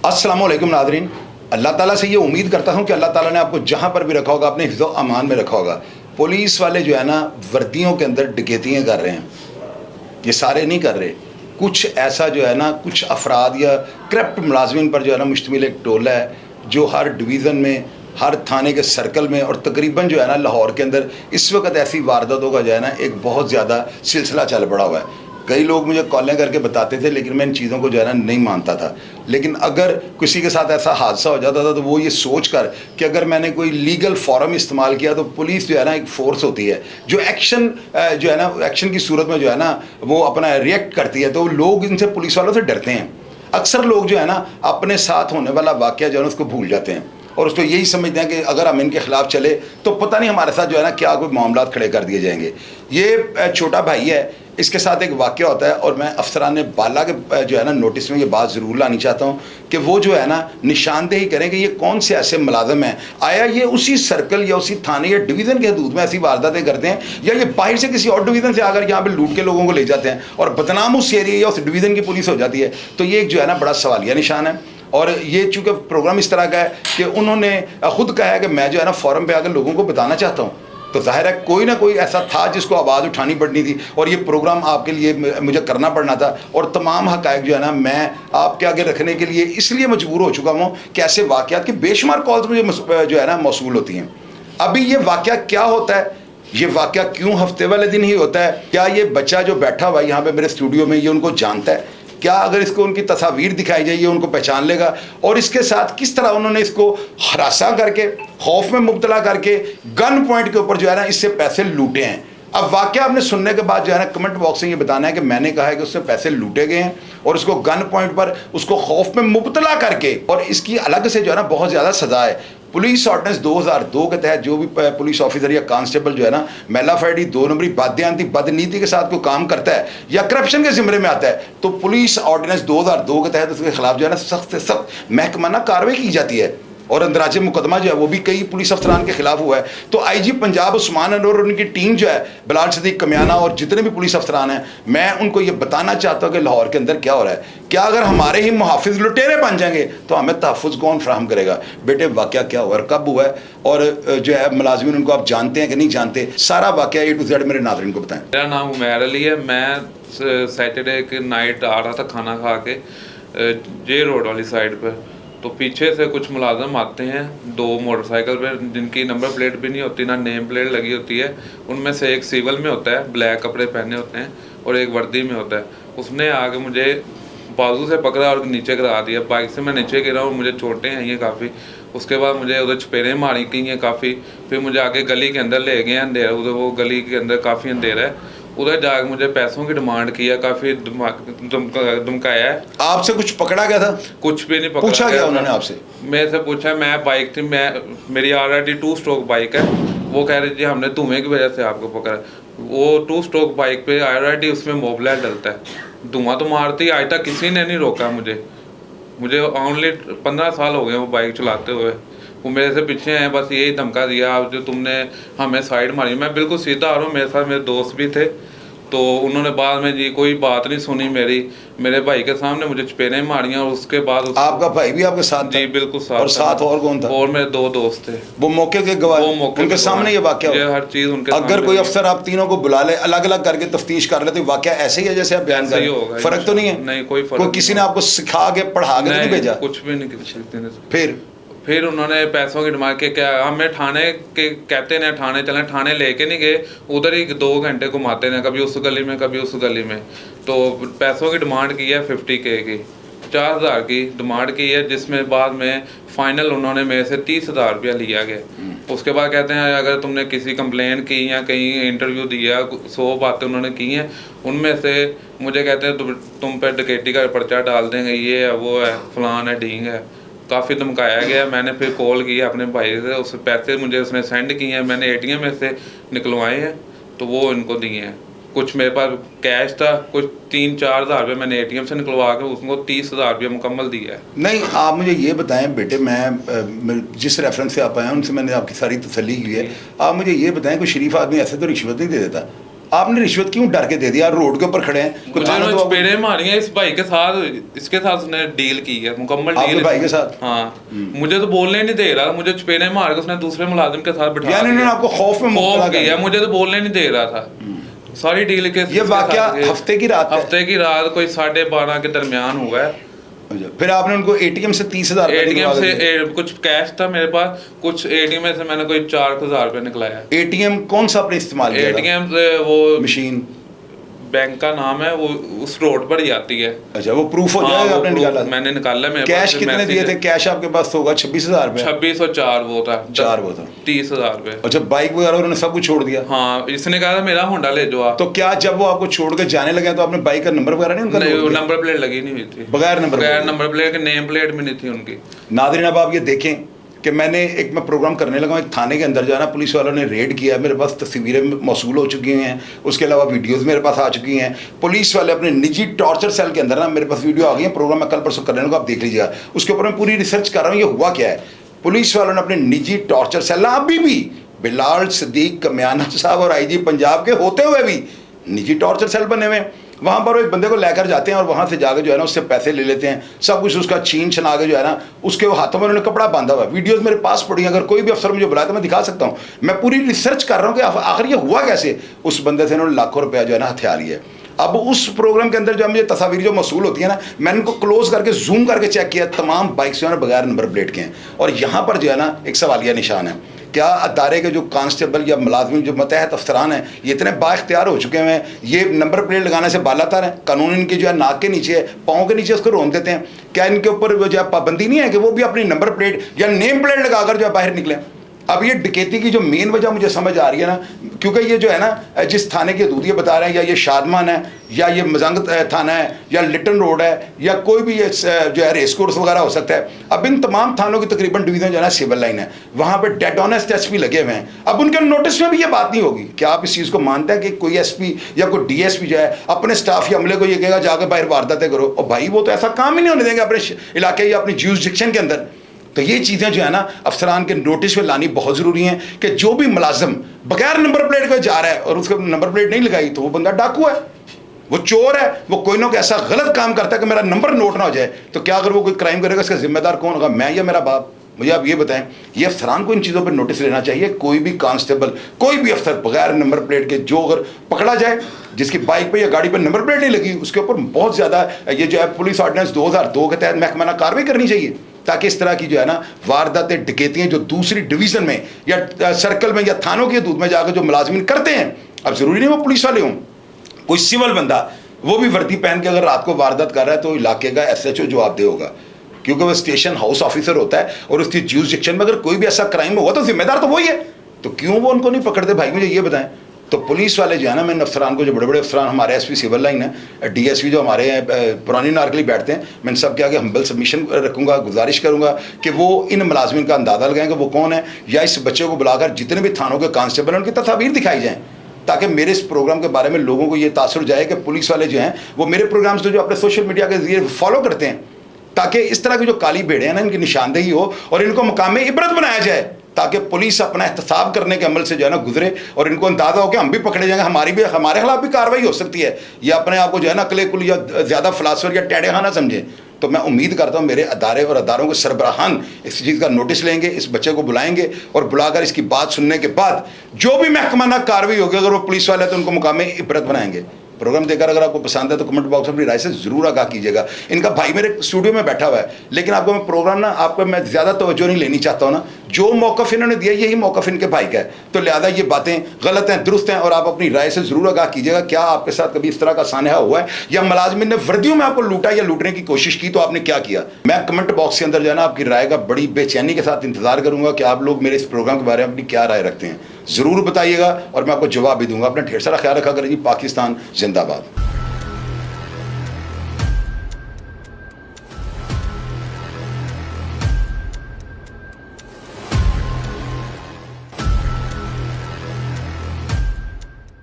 अस्सलाम वालेकुम नादरीन। अल्लाह ताला से ये उम्मीद करता हूँ कि अल्लाह ताला ने आपको जहाँ पर भी रखा होगा अपने हिफ्ज़ो अमान में रखा होगा। पुलिस वाले जो है ना वर्दियों के अंदर डकैतियाँ कर रहे हैं, ये सारे नहीं कर रहे। कुछ ऐसा जो है ना कुछ अफराद या करप्ट मुलाजमिन पर जो है ना मुश्तमिल एक टोला है जो हर डिवीज़न में, हर थाने के सर्कल में और तकरीबन जो है ना लाहौर के अंदर इस वक्त ऐसी वारदातों का जो है ना एक बहुत ज़्यादा सिलसिला चल पड़ा हुआ है। कई लोग मुझे कॉलें करके बताते थे, लेकिन मैं इन चीज़ों को जो है ना नहीं मानता था। लेकिन अगर किसी के साथ ऐसा हादसा हो जाता था तो वो ये सोच कर कि अगर मैंने कोई लीगल फॉरम इस्तेमाल किया तो पुलिस जो है ना एक फ़ोर्स होती है जो एक्शन जो है ना एक्शन की सूरत में जो है ना वो अपना रिएक्ट करती है, तो लोग इनसे पुलिस वालों से डरते हैं। अक्सर लोग जो है ना अपने साथ होने वाला वाक़या जो है ना उसको भूल जाते हैं और उसको यही समझते हैं कि अगर हम इनके ख़िलाफ़ चले तो पता नहीं हमारे साथ जो है ना क्या कोई मामला खड़े कर दिए जाएंगे। ये छोटा भाई है, इसके साथ एक वाक़या होता है और मैं अफसरान बाला के जो है ना नोटिस में ये बात ज़रूर लानी चाहता हूँ कि वो जो है ना निशानदेही करें कि ये कौन से ऐसे मुलाज़िम हैं, आया ये उसी सर्कल या उसी थाने या डिवीज़न के हदूद में ऐसी वारदातें करते हैं या ये बाहर से किसी और डिवीज़न से आकर यहाँ पर लूट के लोगों को ले जाते हैं और बदनाम उस एरिया या उस डिवीज़न की पुलिस हो जाती है। तो ये एक जो है ना बड़ा सवालिया निशान है। और ये चूँकि प्रोग्राम इस तरह का है कि उन्होंने ख़ुद कहा है कि मैं जो है ना फ़ोरम पे आकर लोगों को बताना चाहता हूँ, तो जाहिर है कोई ना कोई ऐसा था जिसको आवाज़ उठानी पड़नी थी और ये प्रोग्राम आपके लिए मुझे करना पड़ना था। और तमाम हक़ाइक़ जो है ना मैं आपके आगे रखने के लिए इसलिए मजबूर हो चुका हूँ कि ऐसे वाक़यात की बेशुमार कॉल्स मुझे जो है ना मौसूल होती हैं। अभी ये वाक़या क्या होता है, ये वाक़या क्यों हफ्ते वाले दिन ही होता है, क्या ये बच्चा जो बैठा हुआ है यहाँ पे मेरे स्टूडियो में ये उनको जानता है, क्या अगर इसको उनकी तस्वीर दिखाई जाए ये उनको पहचान लेगा, और इसके साथ किस तरह उन्होंने इसको हरासा करके खौफ में मुब्तला करके गन पॉइंट के ऊपर जो है ना इससे पैसे लूटे हैं। अब वाक़या आपने सुनने के बाद जो है ना कमेंट बॉक्स में ये बताना है कि मैंने कहा है कि उससे पैसे लूटे गए हैं और उसको गन पॉइंट पर उसको खौफ में मुब्तला करके, और इसकी अलग से जो है ना बहुत ज़्यादा सज़ा है। पुलिस ऑर्डिनेंस 2002 के तहत जो भी पुलिस ऑफिसर या कांस्टेबल जो है ना मेलाफाइडी 2 नंबरी बादयांती बदनीति के साथ कोई काम करता है या करप्शन के ज़िम्मे में आता है तो पुलिस ऑर्डिनेंस 2002 के तहत उसके खिलाफ जो है ना सख्त से सख्त महकमाना कार्रवाई की जाती है। और अंदराज मुकदमा जो है वो भी कई पुलिस अफसरान के खिलाफ हुआ है। तो आईजी पंजाब उस्मान अनवर और उनकी टीम जो है बिलाल सदीक कमियाना और जितने भी पुलिस अफसरान हैं, मैं उनको ये बताना चाहता हूँ कि लाहौर के अंदर क्या हो रहा है। क्या अगर हमारे ही मुहाफिज लुटेरे बन जाएंगे तो हमें तहफ़्फ़ुज़ कौन फ्राहम करेगा। बेटे वाक़या क्या हुआ, कब हुआ है और जो है मुलाजिमिन उनको आप जानते हैं कि नहीं जानते, सारा वाक़या A to Z मेरे नाज़रीन को बताएं। मेरा नाम उमैर अली है। मैं सैटरडे की नाइट आ रहा था खाना खा के जे रोड वाली साइड पर, तो पीछे से कुछ मुलाजम आते हैं 2 मोटरसाइकिल पर जिनकी नंबर प्लेट भी नहीं होती, ना नेम प्लेट लगी होती है। उनमें से एक सिविल में होता है, ब्लैक कपड़े पहने होते हैं, और एक वर्दी में होता है। उसने आगे मुझे बाजू से पकड़ा और नीचे गिरा दिया। बाइक से मैं नीचे गिरा और मुझे चोटें आई हैं काफ़ी। उसके बाद मुझे उधर चपेरें मारी गई हैं काफ़ी। फिर मुझे आगे गली के अंदर ले गए, अंधेरा उधर, वो गली के अंदर काफ़ी अंधेरा है। उधर जाकर मुझे पैसों की डिमांड किया, काफ़ी धमकाया है। आपसे कुछ पकड़ा गया था? कुछ भी नहीं पकड़ा पूछा गया उन्होंने आपसे? मेरे से पूछा, मैं बाइक थी, मेरी ऑलरेडी 2 स्ट्रोक बाइक है। वो कह रहे थे हमने धुएं की वजह से आपको पकड़ा। वो 2 स्ट्रोक बाइक पे ऑलरेडी उसमें मोबिलाइट डलता है, धुआं तो मारती, आज तक किसी ने नहीं रोका मुझे ओनली 15 साल हो गए वो बाइक चलाते हुए। वो मेरे से पीछे हैं, बस यही धमका दिया आप जो तुमने हमें साइड मारी। मैं बिल्कुल सीधा आ रहा हूँ, मेरे साथ मेरे दोस्त भी थे, तो उन्होंने बाद में जी कोई बात नहीं सुनी मेरे भाई के सामने मुझे चपेरें मारियां। और उसके बाद आपका भाई भी आपके साथ था? जी बिल्कुल साथ। और साथ और कौन था? और मेरे 2 दोस्त थे। वो मौके के गवाह? वो मौके उनके सामने ये वाकया हुआ, हर चीज उनके सामने। अगर कोई अफसर आप तीनों को बुला ले, अलग अलग करके तफ्तीश कर ले, तो वाकया ऐसे ही है जैसे आप बयान कर रहे हैं? फर्क तो नहीं है? नहीं, कोई फर्क। कोई किसी ने आपको सिखा के पढ़ा के नहीं भेजा? कुछ भी नहीं। फिर उन्होंने पैसों की डिमांड के, क्या हमें थाने के कहते हैं थाने चलें, थाने लेके नहीं गए, उधर ही 2 घंटे घुमाते हैं, कभी उस गली में कभी उस गली में। तो पैसों की डिमांड की है 50K की, 4000 की डिमांड की है, जिसमें बाद में फाइनल उन्होंने मेरे से 30,000 रुपया लिया गया। उसके बाद कहते हैं अगर तुमने किसी कंप्लेन की या कहीं इंटरव्यू दिया, 100 बातें उन्होंने की हैं, उनमें से मुझे कहते हैं तुम पे डकैती का पर्चा डाल देंगे, ये है वो है, फलान है ढींग है। काफ़ी धमकाया गया। मैंने फिर कॉल किया अपने भाई से, उस पैसे मुझे उसने सेंड किए हैं, मैंने ATM में से निकलवाए हैं, तो वो इनको दिए हैं। कुछ मेरे पास कैश था, कुछ 3-4 हज़ार रुपये मैंने ATM से निकलवा के उसको 30,000 रुपये मुकम्मल दिया है। नहीं, आप मुझे ये बताएं बेटे, मैं जिस रेफरेंस से आप आए हैं उनसे मैंने आपकी सारी तसल्ली की है। आप मुझे ये बताएं कोई शरीफ आदमी ऐसे तो रिश्वत नहीं दे देता? आपने रिश्वत क्यों डर के दे दिया? रोड के ऊपर खड़े हैं, कुछ थाना तो चपेड़े मारी हैं इस भाई के साथ, इसके साथ उसने डील की है, मुकम्मल डील आपके भाई के साथ। हाँ, मुझे तो बोलने नहीं दे रहा, मुझे चपेड़े मार के उसने दूसरे मुलाजिम के साथ बिठा यानी इन्होंने आपको खौफ में मुब्तला खौफ किया, मुझे तो बोलने नहीं दे रहा था। सारी डील के ये वाकया हफ्ते की रात है? हफ्ते की रात कोई 12:30 के दरमियान हुआ है। फिर आपने उनको एटीएम से 30,000 एटीएम से कुछ कैश था मेरे पास, कुछ एटीएम से मैंने कोई 4,000 रुपये निकलाया। एटीएम कौन सा आपने इस्तेमाल किया? एटीएम से वो मशीन, बैंक का नाम है, वो उस रोड पर ही आती है। अच्छा, वो प्रूफ हो जाएगा? आपने निकाला? मैंने निकाला। मेरे कैश कितने दिए थे? कैश आपके पास होगा 26,000 रुपये? 2604 वो था। 4 वो था 30,000 रुपये। अच्छा, बाइक वगैरह उन्होंने सब कुछ छोड़ दिया? हाँ, इसने कहा था मेरा होंडा ले जाओ आप। तो क्या जब वो आपको छोड़ के जाने लगे तो आपने बाइक का नंबर वगैरह नहीं उनका? नहीं, नंबर प्लेट लगी नहीं हुई थी, बगैर नंबर प्लेट के, नेम प्लेट भी नहीं थी उनकी। नाज़रीन, अब आप ये देखें कि मैं प्रोग्राम करने लगा हूँ, एक थाने के अंदर जो है ना पुलिस वालों ने रेड किया है, मेरे पास तस्वीरें मौसूल हो चुकी हैं, उसके अलावा वीडियोस मेरे पास आ चुकी हैं। पुलिस वाले अपने निजी टॉर्चर सेल के अंदर ना, मेरे पास वीडियो आ गई है, प्रोग्राम मैं कल परसों करने लगा, आप देख लीजिएगा, उसके ऊपर मैं पूरी रिसर्च कर रहा हूँ ये हुआ क्या है। पुलिस वालों ने अपने निजी टॉर्चर सेल, अभी भी बिलाल सिद्दीक कमियाना साहब और IG पंजाब के होते हुए भी निजी टॉर्चर सेल बने हुए हैं। वहाँ पर वो एक बंदे को लेकर जाते हैं और वहाँ से जाकर जो है ना उससे पैसे ले लेते हैं, सब कुछ उसका छीन छना के जो है ना उसके हाथों में उन्होंने कपड़ा बांधा हुआ है। वीडियोस मेरे पास पड़ी हैं, अगर कोई भी अफसर मुझे बुलाए तो मैं दिखा सकता हूँ। मैं पूरी रिसर्च कर रहा हूँ कि आखिर ये हुआ कैसे। उस बंदे से उन्होंने लाखों रुपया जो है ना हथिया लिया है। अब उस प्रोग्राम के अंदर जो मुझे तस्वीर जो मसूल होती है ना, मैंने उनको क्लोज करके जूम करके चेक किया, तमाम बाइक्स जो है ना बगैर नंबर प्लेट के हैं। और यहाँ पर जो है ना एक सवालिया निशान है, क्या अदारे के जो कांस्टेबल या मुलाजमिन जो मतहत अफसरान हैं ये इतने बाख्तियार हो चुके हैं, ये नंबर प्लेट लगाने से बालातर हैं? कानून इनके जो है नाक के नीचे है, पाँव के नीचे उसको रोन देते हैं। क्या इनके ऊपर जो है पाबंदी नहीं है कि वो भी अपनी नंबर प्लेट या नेम प्लेट लगाकर जो है बाहर निकले? अब ये डकैती की जो मेन वजह मुझे समझ आ रही है ना, क्योंकि ये जो है ना जिस थाने के दूधिया बता रहे हैं, या ये शादमान है, या ये मजंग थाना है, या लिटन रोड है, या कोई भी ये जो है रेस कोर्स वगैरह हो सकता है। अब इन तमाम थानों की तकरीबन डिवीज़न जो है ना सिविल लाइन है, वहाँ पे डेड ऑनेस्ट SP लगे हुए हैं। अब उनके नोटिस में भी ये बात नहीं होगी। क्या आप इस चीज़ को मानते हैं कि कोई SP या कोई DSP जो है अपने स्टाफ या अमले को ये कहेगा जाकर बाहर वारदातें करो? और भाई वो तो ऐसा काम ही नहीं होने देंगे अपने इलाके या अपनी ज्यूरिसडिक्शन के अंदर। तो ये चीज़ें जो है ना अफसरान के नोटिस में लानी बहुत ज़रूरी है कि जो भी मुलाजिम बगैर नंबर प्लेट के जा रहा है और उसको नंबर प्लेट नहीं लगाई तो वो बंदा डाकू है, वो चोर है, वो कोई ना कोई ऐसा गलत काम करता है कि मेरा नंबर नोट ना हो जाए। तो क्या अगर वो कोई क्राइम करेगा इसका जिम्मेदार कौन होगा? मैं या मेरा बाप? मुझे आप ये बताएं। ये अफसरान को इन चीज़ों पर नोटिस लेना चाहिए। कोई भी कांस्टेबल, कोई भी अफसर बगैर नंबर प्लेट के जो अगर पकड़ा जाए, जिसकी बाइक पे या गाड़ी पे नंबर प्लेट नहीं लगी, उसके ऊपर बहुत ज़्यादा ये जो है पुलिस ऑर्डिनेंस 2002 के तहत महकमाना कार्रवाई करनी चाहिए, ताकि इस तरह की जो है ना वारदातें डकैतियाँ जो दूसरी डिवीज़न में या सर्कल में या थानों के दूध में जाकर जो मुलाजमीन करते हैं, अब ज़रूरी नहीं वो पुलिस वाले हों, कोई सिविल बंदा वो भी वर्दी पहन के अगर रात को वारदात कर रहा है तो इलाके का SHO जवाबदेह होगा, क्योंकि वो स्टेशन हाउस ऑफिसर होता है और उसकी ज्यूरिसडिक्शन में अगर कोई भी ऐसा क्राइम होगा तो जिम्मेदार तो वही है। तो क्यों वो उनको नहीं पकड़ते भाई, मुझे ये बताएं। तो पुलिस वाले जो है ना, मैंने अफसरान को, जो बड़े बड़े अफसरान हमारे SP सिविल लाइन है, DSP जो हमारे हैं पुरानी नारकली बैठते हैं, मैं सब के आगे हम्बल सबमिशन रखूँगा, गुजारिश करूँगा कि वो इन मुलाजमिन का अंदाज़ा लगाएं कि वो कौन है, या इस बच्चे को बुलाकर जितने भी थानों के कांस्टेबल हैं उनकी तस्वीर दिखाई जाएँ, ताकि मेरे इस प्रोग्राम के बारे में लोगों को ये तासुर जाए कि पुलिस वाले जो हैं वो मेरे प्रोग्राम्स को जो अपने सोशल मीडिया के जरिए फॉलो करते हैं, ताकि इस तरह की जो काली भेड़े हैं ना इनकी निशानदेही हो और इनको मकाम इबरत बनाया जाए, ताकि पुलिस अपना एहतसाब करने के अमल से जो है ना गुजरे और इनको अंदाज़ा हो कि हम भी पकड़े जाएंगे, हमारे खिलाफ भी कार्रवाई हो सकती है, या अपने आप को जो है ना अकले कुल या ज़्यादा फिलासफर या टेढ़े खाना समझें। तो मैं उम्मीद करता हूँ मेरे अदारे और अदारों के सरबराहान इस चीज़ का नोटिस लेंगे, इस बच्चे को बुलाएंगे और बुलाकर इसकी बात सुनने के बाद जो भी महकमाना कार्रवाई होगी, अगर वो पुलिस वाले हैं तो उनको मुकाम इबरत बनाएंगे। प्रोग्राम देखकर अगर आपको पसंद है तो कमेंट बॉक्स में अपनी राय से ज़रूर आगाह कीजिएगा। इनका भाई मेरे स्टूडियो में बैठा हुआ है, लेकिन आपको मैं प्रोग्राम ना आपको मैं ज़्यादा तवज्जो नहीं लेनी चाहता हूँ ना, जो मौक़िफ़ इन्होंने दिया यही मौक़िफ़ इनके भाई का है, तो लिहाजा ये बातें गलत हैं, दुरुस्त हैं, और आप अपनी राय से ज़रूर आगाह कीजिएगा। क्या आपके साथ कभी इस तरह का सानहा हुआ है, या मुलाजमिन ने वर्दियों में आपको लूटा या लूटने की कोशिश की, तो आपने क्या किया? मैं कमेंट बॉक्स के अंदर जो है ना आपकी राय का बड़ी बेचैनी के साथ इंतजार करूँगा कि आप लोग मेरे इस प्रोग्राम के बारे में अपनी क्या राय रखते हैं, ज़रूर बताइएगा और मैं आपको जवाब भी दूंगा। अपना ढेर सारा ख्याल रखा करें जी। पाकिस्तान जिंदाबाद।